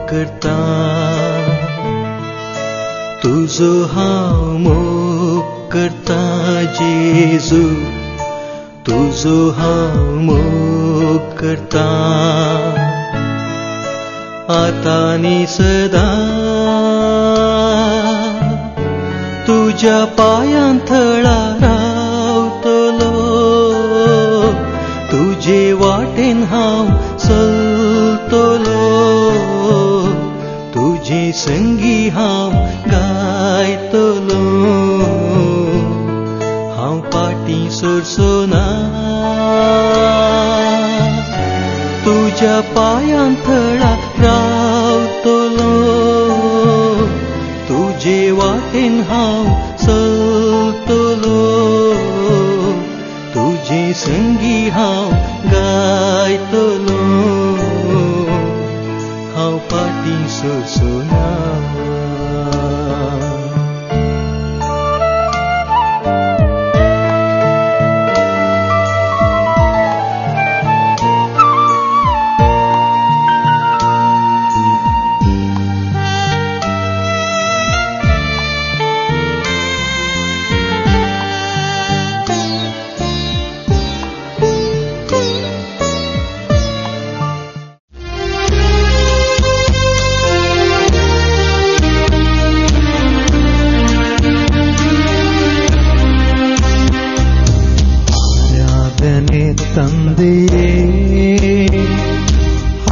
करता, तुझो हांव मोग करता जेजू, तुझो हांव मोग करता, आता नी सदा तुझ्या पायांतळा रावतलो, तुझे वाटेन हांव चलतलो, तुझे संगी हांव गायतलो, हांव पाटी सोडसोना, तुझ्या पायांतळा रावतलो, तुझे वाटेन हांव चलतलो, तुझे संगी हांव गायतलो, हांव पाटी सोडसोना. ತಂದೆಯೇ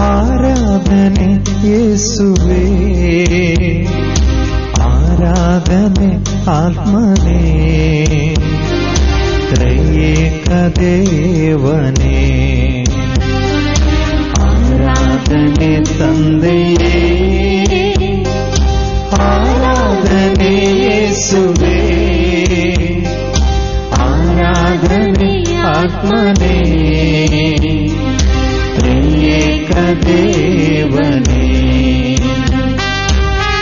ಆರಾಧನೆ ಯೇಸುವೇ, ಆರಾಧನೆ ಆತ್ಮನೇ, ತ್ರೈಯೇಕ ದೇವನೇ, ಆರಾಧನೆ ತಂದೆಯೇ ಆರಾಧನೆ ಯೇಸುವೇ, ಆರಾಧನೆ ಆತ್ಮನೇ, ತ್ರೈಯೇಕ ದೇವನೇ,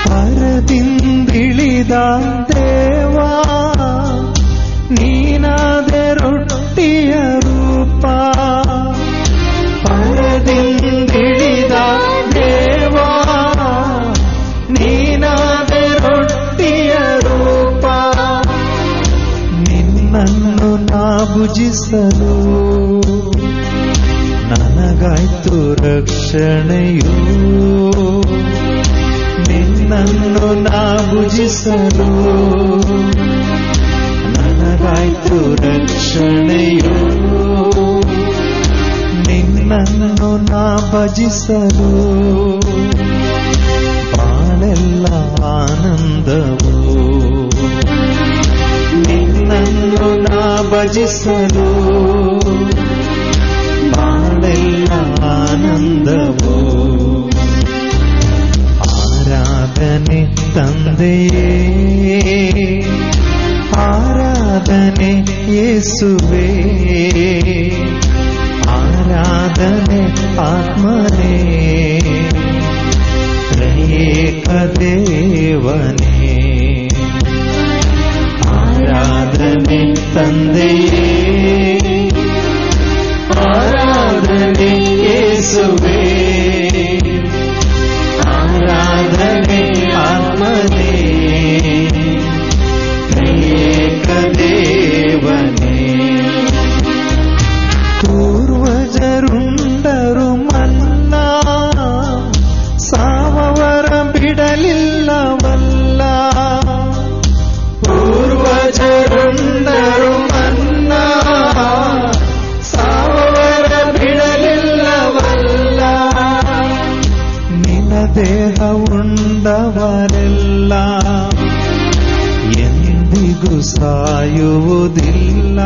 ಪರದಿಂದಿಳಿದ ದೇವಾ ನೀನಾದೆ ರೊಟ್ಟಿಯ ರೂಪ, ಪರದಿಂದಿಳಿದ ದೇವಾ ನೀನಾದೆ ರೊಟ್ಟಿಯ ರೂಪ, ನಿನ್ನನ್ನು ನಾ ಭುಜಿಸಲು ನನಗಾಯ್ತು ರಕ್ಷಣೆಯು, ನಿನ್ನನ್ನು ನಾ ಭುಜಿಸಲು ನನಗಾಯ್ತು ರಕ್ಷಣೆಯು, ನಿನ್ನನ್ನು ನಾ ಭಜಿಸಲು ಬಾಳೆಲ್ಲ ಆನಂದವು, ನಿನ್ನನ್ನು ನಾ ಭಜಿಸಲು ಬಾಳೆಲ್ಲ ಆನಂದವು, ಆರಾಧನೆ ತಂದೆಯೇ ಆರಾಧನೆ ಯೇಸುವೇ, ಆರಾಧನೆ ಆತ್ಮನೇ, ತ್ರೈಯೇಕ ದೇವನೇ, ಆರಾಧನೆ ತಂದೆಯೇ ಆರಾಧನೆ ಯೇಸುವೇ, ಆರಾಧನೆ ಆತ್ಮನೇ, ತ್ರೈಯೇಕ ದೇವನೇ. ಪೂರ್ವಜರುಂಡರು ಮನ್ನಾ ಸಾವವರ ಬಿಡಲಿಲ್ಲವಲ್ಲ, ಪೂರ್ವಜರುಂಡರು ಮನ್ನಾ ಸಾವವರ ಬಿಡಲಿಲ್ಲವಲ್ಲ, ನಿನ್ನ ದೇಹ ಉಂಡವರೆಲ್ಲ ಎಂದಿಗೂ ಸಾಯುವುದಿಲ್ಲ,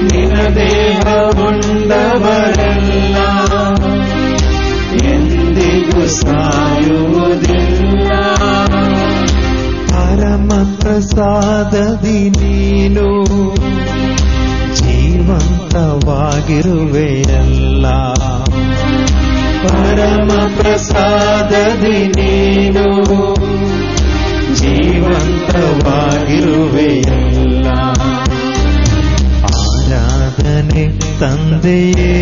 ನಿನ್ನ ದೇಹ ಉಂಡವರೆಲ್ಲ ಎಂದಿಗೂ ಸಾಯುವುದಿಲ್ಲ, ಪರಮ ಪ್ರಸಾದದಿ ನೀನು ಜೀವಂತವಾಗಿರುವೆಯಲ್ಲ, ಪರಮ ಪ್ರಸಾದದಿ ನೀನು ಜೀವಂತವಾಗಿರುವೆಯಲ್ಲ, ಆರಾಧನೆ ತಂದೆಯೇ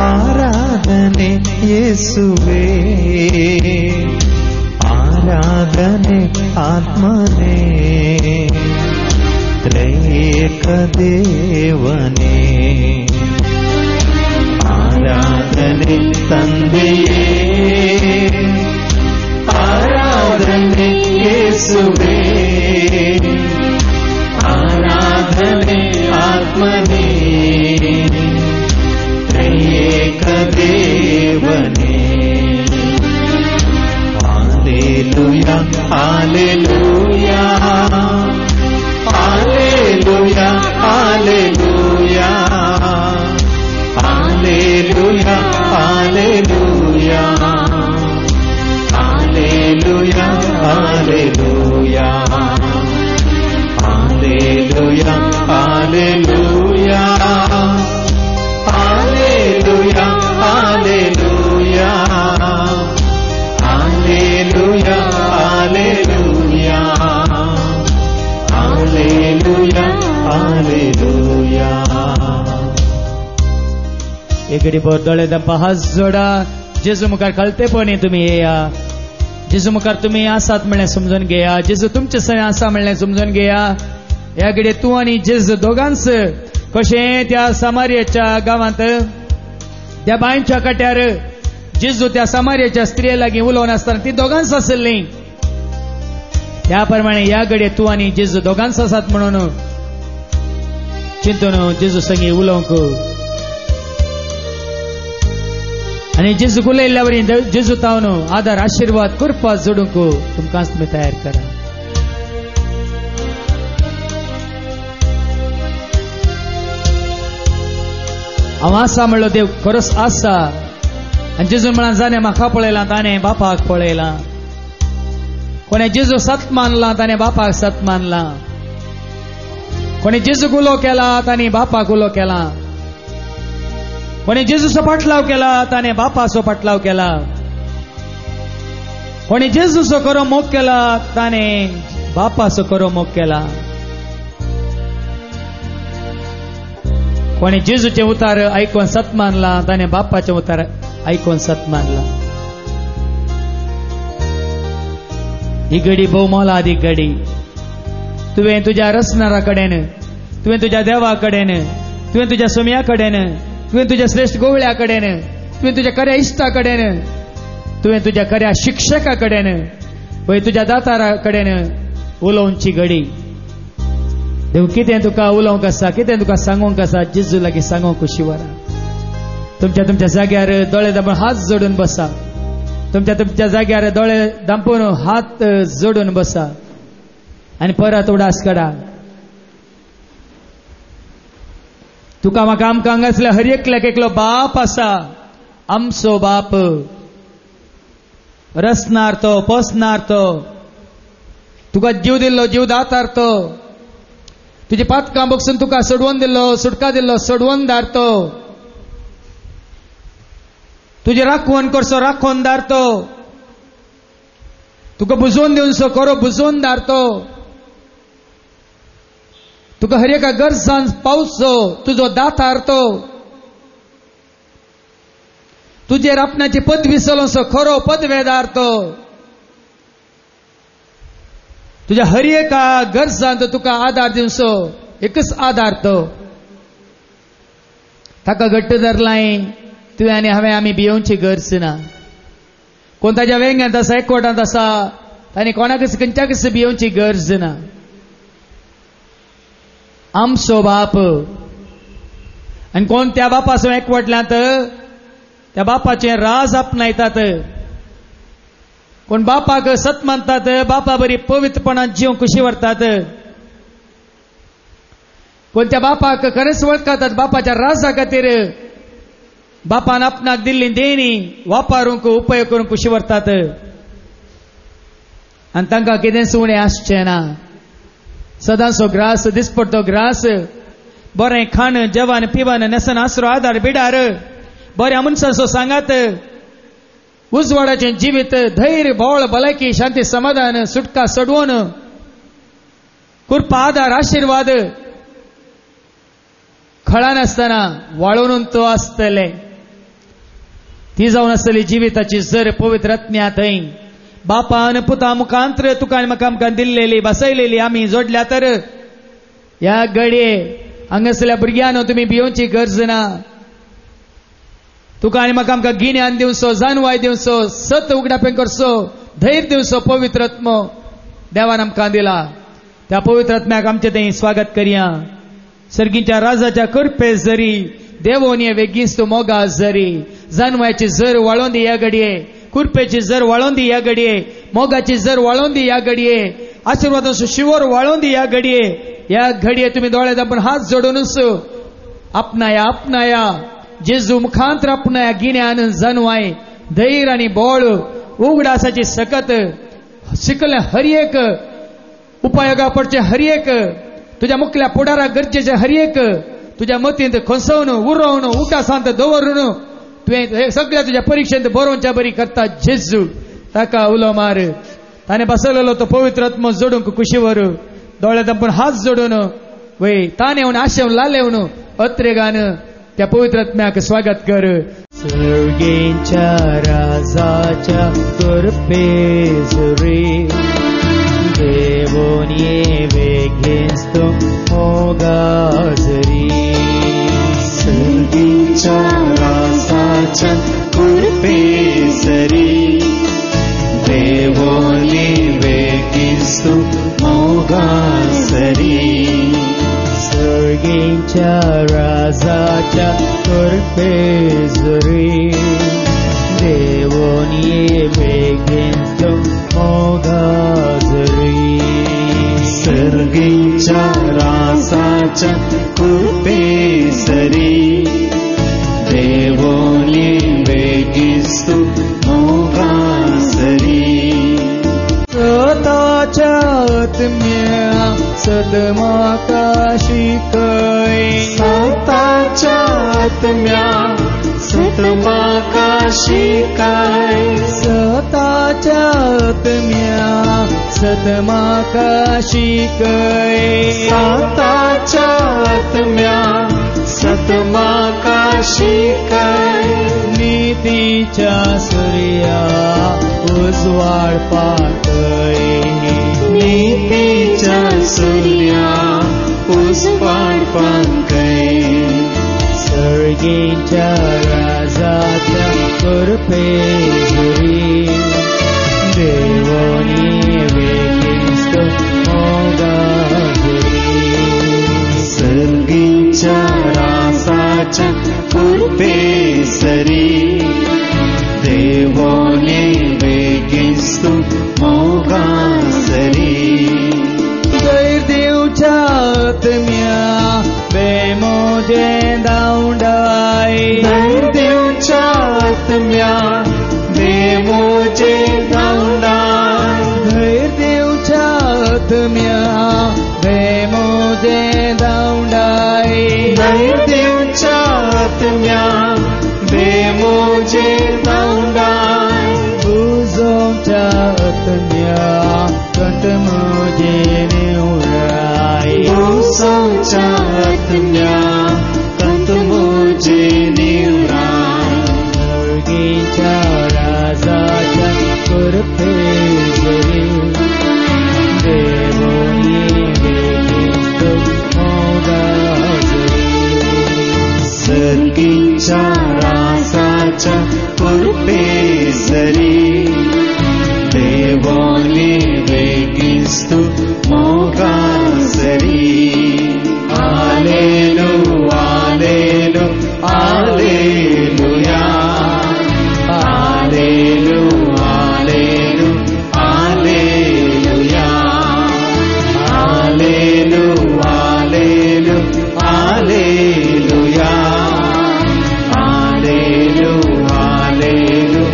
ಆರಾಧನೆ ಯೇಸುವೇ, ಆರಾಧನೆ ಆತ್ಮನೇ, ತ್ರೈಕ ದೇವನೇ, ಆರಾಧನೆ ತಂದೆಯೇ, ಆರಾಧನೆ ಯೇಸುವೇ, ಆರಾಧನೆ ಆತ್ಮನೇ, ತ್ರೈಕ ದೇವನೇ. Hallelujah hallelujah hallelujah hallelujah hallelujah hallelujah hallelujah hallelujah hallelujah hallelujah hallelujah hallelujah hallelujah hallelujah hallelujah hallelujah. इकडे बोरदोळे दंपा हात जोडा. जेजू मुखार कळतेपणी तुम्ही येया. जेजू मुखार तुम्ही आसात म्हणलें समजून घेया. जेजू तुमचे सगळे आसा म्हणलें समजून घेया. ह्या घडये तूं आनी जेजू दोगांच कशें त्या सामारियाच्या गांवांत त्या बांयच्या कट्यार जेजू त्या सामारियाच्या स्त्रिये लागीं उलोवन आसतना ती दोगांच आसलीं. त्या प्रमाणे ह्या घडये तूं आनी जेजू दोगांच आसात म्हणून चिंतून जेजू संगी उलोवंक आनी जेजू उलयल्ल्या वरी जेजू तावन आदार आशीर्वाद करपा जोडूंक तुमकांच तुमी तयार करा. हांव आसा म्हणलो देव खरोच आसा. आनी जेजू म्हळां जाणें म्हाका पळयलां ताणें बापाक पळयलां. कोणे जेजू सत मानला ताणें बापाक सत मानला. कोणे जेजूक उलो केला ताणें बापाक उलो केला. कोणी जेजूचो पाटलाव केला ताणें बापाचो पाटलाव केला. कोणी जेजूचो खरो मोग केला ताणें बापाचो खरो मोग केला. कोणी जेजूचे उतार आयकून सत मानला ताणें बापाचे उतार आयकून सत मानला. ही घडी भोव मोलादी घडी. तुवें तुज्या रचणारा कडेन, तुवें तुज्या देवा कडेन, तुवें तुज्या सुमया कडेन, तुवें तुज्या श्रेष्ठ गोवळ्या कडेन, तुवें तुज्या खऱ्या इश्टा कडेन, तुवें तुज्या खऱ्या शिक्षका कडेन, पळय तुज्या दातारा कडेन उलोवची घडी. देव कितें तुका उलोवंक आसा, कितें तुका सांगूंक आसा, जेजू लागीं सांगूंक शिवरा. तुमच्या तुमच्या जाग्यार दोळे दांपून हात जोडून बसा. तुमच्या तुमच्या जाग्यार दोळे दांपून हात जोडून बसा आनी परत उडास काडा. तुका म्हाका आमकां हांगासल्या हर एकल्याक एकलो बाप आसा. आमचो बाप रचणार तो, पोसणार तो, तुका जीव दिल्लो जीव दातार तो, तुजी पातकां बगसून तुका सोडवून दिल्लो, सुटका दिल्लो सोडवूनदार तो, तुजी राखवण करचो राखोनदार तो, तुका बुजोवन दिवचो खरो बुजोवनदार तो, तुका हर एका गरजान पावचो तुजो दातार तो, तुजेर आपणाची पदवी चलोवचो खरो पदवेदार तो, तुज्या हर एका गरजांत तुका आदार दिवचो एकच आदार तो. ताका घट्ट धरलाय तुवें आनी हांवें आमी भियोवची गरज ना. कोण ताज्या वेंग्यांत आसा, एकवटांत आसा, तांणी कोणाकच खंयच्याकच भियोवची गरज ना. आमचो बाप आनी कोण त्या बापाचो एकवटल्यांत त्या बापाचें राज आपणायतात. कोण बापाक सत मानतात, बापा बरी पवित्रपणान जीव कशी व्हरतात. कोण त्या बापाक खरेंच वळखतात, बापाच्या राजा खातीर बापान आपणाक दिल्ली देणी वापरूंक उपयोग करूंक कशी व्हरतात. आनी तांकां कितेंच उणें आसचें ना. सदांचो ग्रास, दिसपडटो ग्रास, बरें खाण जेवण पिवण नेसन आसरो आदार बिडार, बऱ्या मनशाचो सांगात, उजवाडाचें जिवीत, धैर्य बोळ भलायकी शांती समाधान सुटका सोडवून कृपा आदार आशीर्वाद खळा नासतना वाळून तो आसतले. ती जावन आसतली जिविताची जर पवित्र आत्म्या थंय बापान पुता मुखांतर तुका आनी म्हाका आमकां दिल्लेली बसयलेली आमी जोडल्या तर ह्या घडये हांगासरल्या भुरग्यांनो तुमी भिवची गरज ना. तुका आनी म्हाका आमकां गिन्यान दिवचो, जानवाय दिवचो, सत उगडापें करचो, धैर्य दिवचो पवित्र आत्मो देवान आमकां दिला. त्या पवित्र आत्म्याक आमचे थंय स्वागत करया. सर्गीच्या राजाच्या कृपे जरी देवोनी वेगीस तूं मोगा जरी जानवायची जर वाळोवन दी ह्या घडये, कुरपेची जर वाळोवन दी ह्या घडये, मोगाची जर वाळोवन दी ह्या घडये, आशिर्वादाचो शिवर वाळोवन दी ह्या घडये. ह्या घडये तुम्ही दोळे दाबून हात जोडूनच आपणाया आपणाया जेजू मुखांतर आपणाया गिन्यान जानवाय धैर्य आनी बोळ उगडासाची सकत शिकले हर एक उपयोगा पडचे हर एक तुझ्या मुखल्या पुढारा गरजेचे हर एक तुझ्या मतींत खोसवून उरवून उटासांत दवरून तुवें सगळ्या तुझ्या परीक्षेंत बरोवच्या बरी करता जेजू ताका उलो मार. ताणे बसयलेलो तो पवित्र आत्मो जोडूंक कुशीवर दोळे दाबून हात जोडून वय ताणे येवन आशेवन लालेवन अत्रेगान त्या पवित्र आत्म्याक स्वागत कर. सर्गेच्या राजाच्या कृपे जरी देवोन वेगेस तू मोगा जरी. सर्गीच्या राजाच्या कृपे जरी देवोनी वेगीस तू मोगा जरी. सर्गेच्या राजाच्या कृपे जरी देवोन वेगेस तू मोगा जरी. सर्गीच्या राजाच्या कृपे जरी देवोनी वेगीस तू मोगा जरी. स्वताच्या आत्म्या सदमाका शिकय. स्वताच्या आत्म्या सतमाका शिकाय. स्वताच्या आत्म्या सदमाका शिकय. स्वताच्या आत्म्या सतमाका शिकाय. नीतीच्या सूर्या उजवाड पातय. नीतीच्या सूर्या उजवाड पातय. सर्गेच्या राजाच्या कृपे जरी देवोनी वेगीस तू मोगा जरी. सर्गीच्या राजाच्या कृपे जरी देवोनी वेगीस तू मोगा जरी. दैर्देवच्या आत्म्या बेमोजे दावडाय. दैर्देवच्या आत्म्या बेमोजे दावडाय. दैर्देवच्या आत्म्या बेमोजे दावडाय. दैर्देवच्या आत्म्या बेमोजे दावडाय. उजोच्या आत्म्या कंठमोजे निवडाय. उजोच्या आत्म्या कंठमोजे निवडाय. सर्गीच्या राजाच्या कृपे जरी देवोनी वेगीस तू मोगा जरी. सर्गीच्या राजाच्या कृपे जरी देवोनी वेगीस तू मोगा जरी. आलेलू आलेलू आलेलुया. आलेलू आलेलू आलेलुया. आलेलू आलेलू आलेलुया. आलेलू आलेलू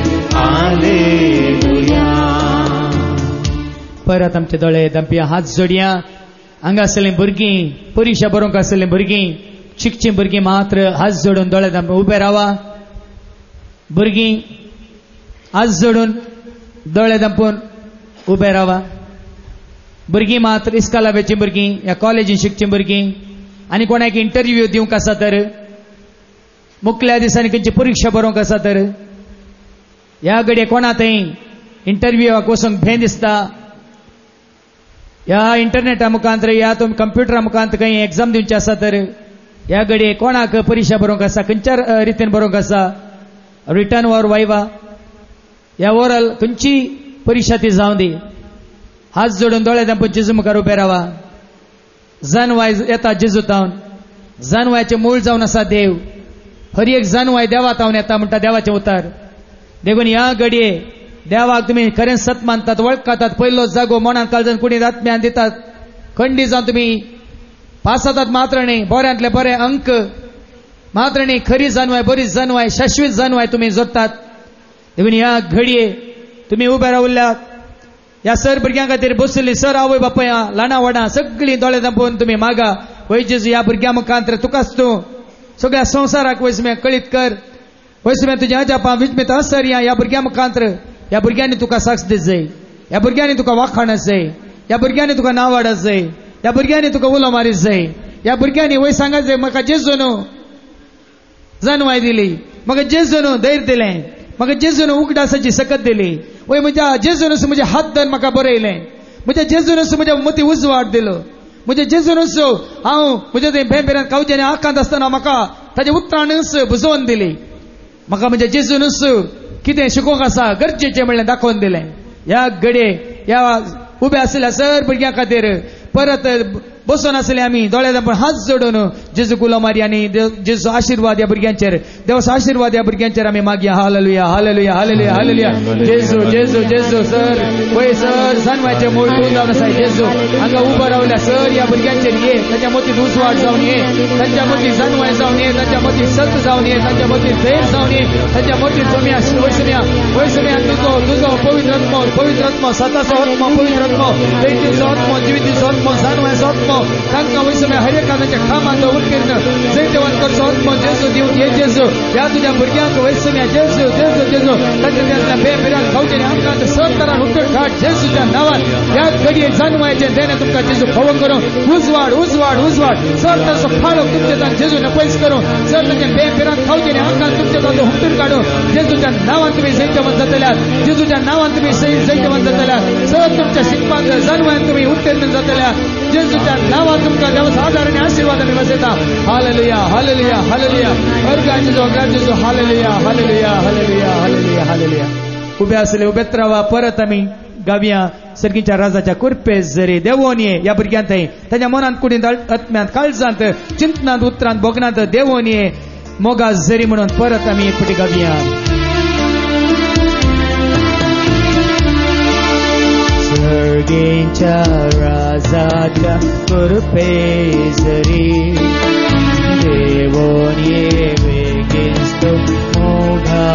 आलेलुया. परत आमचे दोळे दांपिया हात जोडया. हांगा आसलेली भुरगीं परीक्षा बरोवंक आसलेली भुरगीं शिकची भुरगीं मात्र हात जोडून दोळे दांपून उबे रावा. भुरगीं हात जोडून दोळे दांपून उबे रावा. भुरगीं मात्र इस्कालावेची भुरगीं या कॉलेजीन शिकची भुरगीं आनी कोणाक इंटरव्यू दिवंक आसा तर मुखल्या दिसांनी खंयची परीक्षा बरोवंक आसा तर ह्या घडये कोणा थंय इंटरव्यूवाक वचूंक भंय दिसता, ह्या इंटरनेटा मुखांतर या तुमी कंप्युटरा मुखांतर खंय एग्जाम दिवची आसा तर ह्या घडये कोणाक परीक्षा बरोवंक आसा, खंयच्या रितीन बरोवंक आसा, रिटर्न वर वायवा ह्या ओरल खंयची परीक्षा ती जावं दी. हात जोडून दोळे धांपून जेजू मुखार उबे रावा. जानवाय येता जेजू तावन, जानवायचे मूळ जावन आसा देव. हर एक जानवाय देवा तावन येता म्हणटा देवाचें उतार. देखून ह्या घडये देवाक तुमी खरें सत मानतात, वळखातात. पयलो जागो मनान काळजान कुणी आत्म्यान दितात. खंडी जावन तुमी पास जातात मात्र न्ही, बऱ्यांतले बरे अंक मात्र न्ही, खरी जानवाय, बरी जानवाय, शाश्वीत जानवाय तुमी जोडटात. देखून ह्या घडये तुमी उबे रावल्यात. ह्या सर भुरग्यां खातीर बसली सर आवय बापया ल्हाना व्हडा सगळीं दोळे धांपून तुमी मागा. वय जेजू ह्या भुरग्यां मुखांतर तुकाच तूं सगळ्या संवसाराक वयसम्या कळीत कर. वयसम्या तुज्या अजापां विजमेत असर ह्या भुरग्यां मुखांतर. ह्या भुरग्यांनी तुका साक्ष दीत जाय, ह्या भुरग्यांनी तुका वाखाणत जाय, ह्या भुरग्यांनी तुका नांव वाडत जाय, ह्या भुरग्यांनी तुका उलो मारीत जाय. ह्या भुरग्यांनी वय सांगत जाय म्हाका जेजून जानवाय दिली, म्हाका जेजून धैर्य दिलें, म्हाका जेजून उगडासाची सकत दिली. वय म्हज्या जेजूनच म्हजे हात धरून म्हाका बरयलें, म्हज्या जेजूनच म्हज्या मती उजवाड दिलो, म्हज्या जेजूनच हांव म्हज्या थंय भेंबेऱ्यान कावच्यानी आकांत आसतना म्हाका ताच्या उतरानच बुजोवन दिली. म्हाका म्हज्या जेजूनच कितें शिकोवंक आसा गरजेचें म्हणलें दाखोवन दिलें. ह्या घडये ह्या उबे आसलेल्या सर भुरग्यां खातीर परत बसून आसले आमी दोळे धांपून हात जोडून जेजू उलो मारी आनी जेजू आशिर्वाद ह्या भुरग्यांचेर, देवाचो आशिर्वाद ह्या भुरग्यांचेर आमी मागया. हालेलुया हालेलुया हालेलुया हालेलुया. जेजू जेजू जेजू सर वय सर जानवायचे मूळ तूं जावन आसा जेजू. हांगा उबो रावल्या सर ह्या भुरग्यांचेर ये, तांच्या मतींत उजवाड जावन ये, तांच्या मतींत जानवाय जावन ये, तांच्या मतींत सत जावन ये, तांच्या मतींत धैर्य जावन ये, तांच्या मतींत सोम्या वयसम्या वयसम्या तुजो पवित्र आत्मा सताचो आत्मा पवित्र आत्मा दैतीचो आत्मा जिवितीचो आत्मा जानवायचो आत्मा तांकां वयसम्या हर एका तांच्या कामांत उत्कीर्ण जैतवंत करचो आत्मा जेजू दिवं ये जेजू. ह्या तुज्या भुरग्यांक वयसम्या जेजू जेजू जेजू तांच्या बेबिरान खावचें आमकां सब तरान उतर काड जेजूच्या नांवान. ह्या घडये जानवायचे देणे तुमकां जेजू खवो करूं उजवाड उजवाड उजवाड सर ताचो फाळो तुमचे तान जेजून पयस करूं सर तांच्या बेबिरान खावचें आमकां तुमचे ताचो हुमतून काडूं जेजूच्या नांवान तुमी जैतवंत जातल्यात, जेजूच्या नांवान तुमी जैतवंत जातल्यात, सर तुमच्या शिकपाक जानवायन तुमी उत्तीर्ण जातल्यात. जेजूच्या नांवान तुमकां देवाचो आदार आनी आशिर्वाद आमी वसयता. हालेलुया हालेलुया हालेलुया. अर्गा जेजू अर्गा जेजू हालेलुया हालेलुया हालेलुया हालेलुया हालेलुया. उबे आसले उबेत रावा. परत आमी गावया सर्गीच्या राजाच्या कुरपे जरी देवोन ये ह्या भुरग्यांत ताच्या मनांत कुडींत आत्म्यांत काळजांत चिंतनांत उतरांत बोगनांत देवोन ये मोगा जरी म्हणून परत आमी एक फावटी गावया. सर्गीच्या राजाच्या कुरपे जरी देवोन ये बेगीन तूं मोगा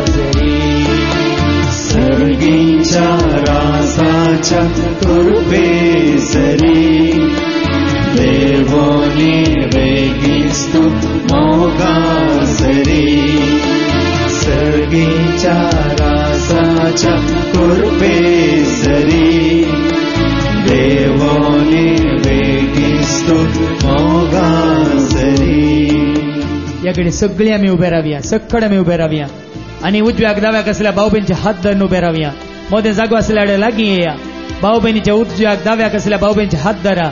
जरी. सर्गीच्या राजाच्या कुरपे जरी देवोन ये बेगीन तूं मोगा जरी. सर्गीच्या राजाच्या कुरपे जरी देवोन ये बेगीन तूं मोगा जरी. ह्या घडये सगळीं आमी उबे रावया, सकड आमी उबे रावया आनी उजव्याक दाव्याक आसलेल्या भाऊ बहिणीचे हात धरून उबे रावया. मोदें जागो आसल्या कडेन लागीं येया. भाऊ बहिणीच्या उजव्याक दाव्याक आसलेल्या भाऊ बहिणीचे हात धरा,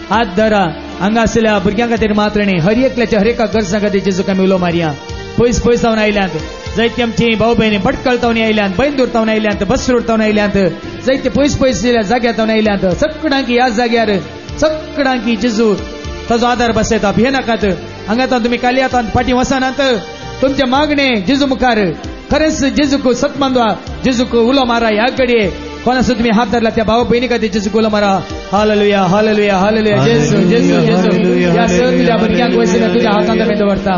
हात धरा. हांगा आसलेल्या भुरग्यां खातीर मात्र न्ही, हर एकल्याच्या हर एका गरजां खातीर जेजूक आमी उलो मारया. पयस पयस जावन आयल्यांत, जायती आमची भाऊ बहिणी भटकळ तावन आयल्यांत, बैंदूर तावन आयल्यांत, बसरूड तावन आयल्यांत, जायते पयस पयस जाग्यार तावन आयल्यांत. सगळ्यांक ह्या जाग्यार सगळ्यांक जेजू ताजो आदार बसयता. भियेनाकात. हांगा तुमी काली आतां फाटीं वचनात. तुमचे मागणे जेजू मुखार खरेंच जेजूक सत मानवा, जेजूक उलो मारा. ह्या घडये कोणासून तुम्ही हात धरला त्या भाऊ बहिणी खातीर जेजूक उलो मारा. हालेलुया हालेलुया हालेलुया. जेजू जेजू जेजू ह्या सर तुझ्या भुरग्यांक वयसल्या तुझ्या हातांत आमी दवरता.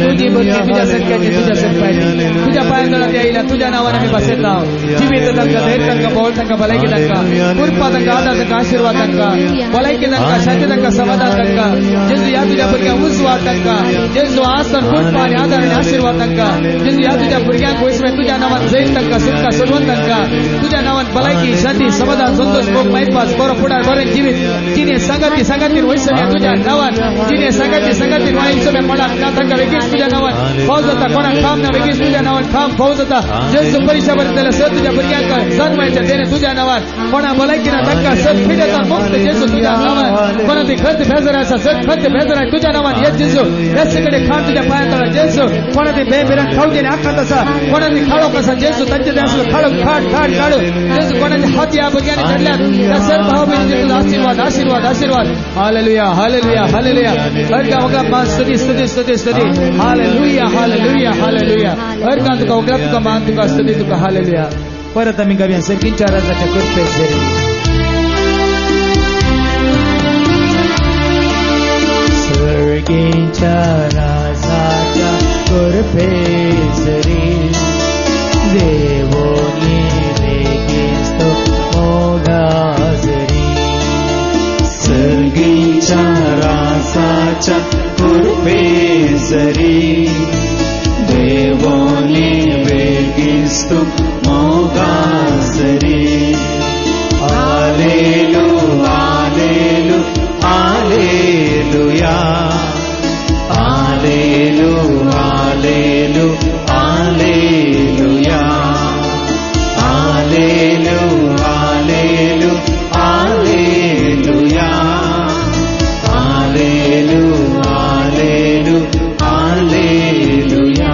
तुजी भुरगीं तुज्या सरक्याची तुज्या सरपायची तुज्या पांयांत ते आयल्या तुज्या नांवान आमी बसयता. जिवीत तांकां धैर्य तांकां बोल तांकां भलायकी तांकां कृपा तांकां आदार तांकां आशिर्वाद तांकां भलायकी तांकां शांती तांकां समाधान तांकां. जेजू ह्या तुज्या भुरग्यांक उजवाड तांकां. जेजू आसर कृपा आनी आदार आनी आशिर्वाद तांकां. जेजू ह्या तुज्या भुरग्यांक वयसल्या तुज्या नांवान जैत तांकां सुटका सोडवून तांकां तुज्या नांवान भलायकी शांती समाधान संतोष भोग माहितपास बरं पुढार बरे जीवित जिने संगतीन वैसण्या तुझ्या नावात जिने संगतीन वाईन सभ्या पडात नाथांका वेगळीच तुझ्या नावात फौज होता कोणा खाम ना वेगळीच तुझ्या नावात खाम फौज होता जेसू परीक्षापर्यंत त्याला सर तुझ्या भुरग्यांका जन्मायच्या देणे तुझ्या नावात कोणा भलायकीना धक्का सर फिरता मुक्त जेसू तुझ्या नावात कोणा ती खत भेजर असा सर खत भेजर आहे तुझ्या नावात येस जेसू याचकडे खाण तुझ्या पायातळा जेसू कोणा ती बेबिरान खाऊ देणे आखात असा कोणा ती खाळो कसा जेसू त्यांच्या देशाला खाळो खाड काढू जेसू कोणाचे हात या भुरग्याने चढल्यात त्या सर भाऊ बहिणीचे तुझा आशीर्वाद आशीर्वाद आशीर्वाद हालेलुया हालेलुया हालेलुया हरका वगळा मान स्तुती स्तुती स्तुती स्तुती हालेलुया हालेलुया हालेलुया हरका तुका वगळा तुका मान तुका स्तुती तुका हालेलुया परत आम्ही गावी सर्किंच्या राजाच्या कृपेत जरी सर्किंच्या राजाच्या कृपेत जरी देवोनी वेगीस्तो मोगा जरी सर्गीच्या रासाच्या कृपे जरी देवोनी वेगिस्तु मोगा जरी आलेलु आलेलु आलेलुया आलेलु आलेलु आलेलुया आलेलु आलेलु आलेलुया आलेलु आलेलु आलेलुया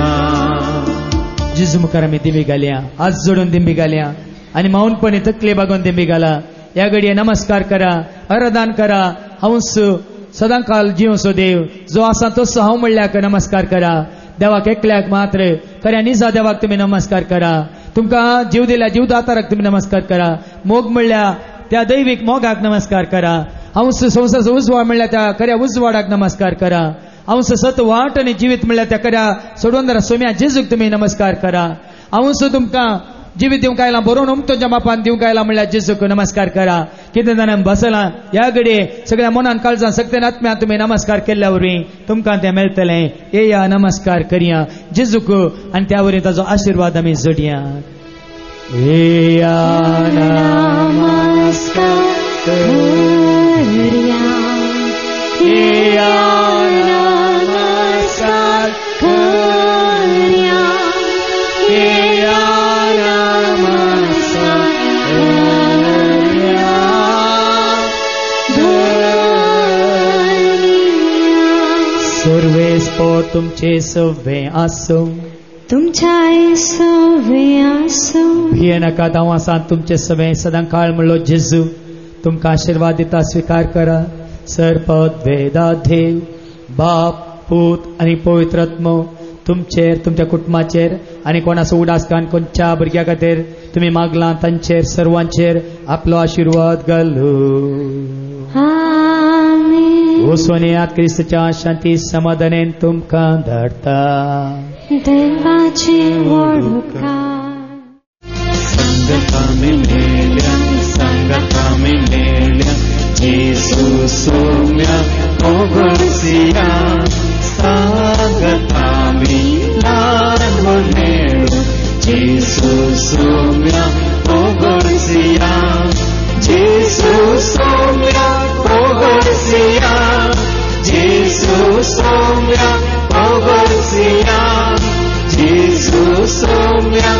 जिजू मुखार आमी दिमी घालया हात जोडून दिमी घालया आणि मौनपणे तकले बागून दिमी घाला या घडये नमस्कार करा आराधन करा हंस सदांकाल जिवसो देव जो आसा तसो हांव म्हणल्याक नमस्कार करा देवाक एकल्याक मात्र खऱ्या निजा देवाक तुम्ही नमस्कार करा तुमकां जीव दिल्या जीवदाताराक तुम्ही नमस्कार करा मोग म्हणल्या त्या दैविक मोगाक नमस्कार करा हंस संसाराचो उजवाड म्हणल्या त्या खऱ्या उजवाडाक नमस्कार करा हंस सत वाट आणि जिवीत म्हणल्या त्या खऱ्या सोडवणारा सोम्या जेजूक तुम्ही नमस्कार करा हंस तुमकां जिवीत दिवंक आयला बरोवन उमतोच्या मापान दिवंक आयला म्हणल्यार जेजूक नमस्कार करा कितें जाणां बसला ह्या घडये सगळ्या मनान काळजान सगळ्या आत्म्यान तुम्ही नमस्कार केल्ल्या वरवीं तुमकां तें मेळटलें येया नमस्कार करया जेजूक आनी त्या वरवीं ताजो आशिर्वाद आमी जोडया येया नमस्कार करया येया नमस्कार करया येया सर्वेस्पो तुमचे सवे आसो तुमच्या सवे आसो भिये नाका हांव आसा तुमचे सवे सदां काळ म्हणलो जेजू तुमकां आशिर्वाद दिता स्वीकार करा सरपद वेदाधेव बाप पूत आनी पवित्र आत्मो तुमचेर तुमच्या कुटुंबाचेर आनी कोणाचो उडासकान कोणच्या भुरग्या खातीर तुमी मागलां तांचेर सर्वांचेर आपलो आशिर्वाद घालू ओसोनियात क्रिस्तच्या शांती समाधानेन तुमकां धाडटा देवाची वळखा संगतामी मेल्या येसू सोम्या ओगळसिया संगतामी लाडवनेळू येसू सोम्या ओगळसिया येसू सोम्या ओगळसिया येसू सोम्या ओगळसिया येसू सोम्या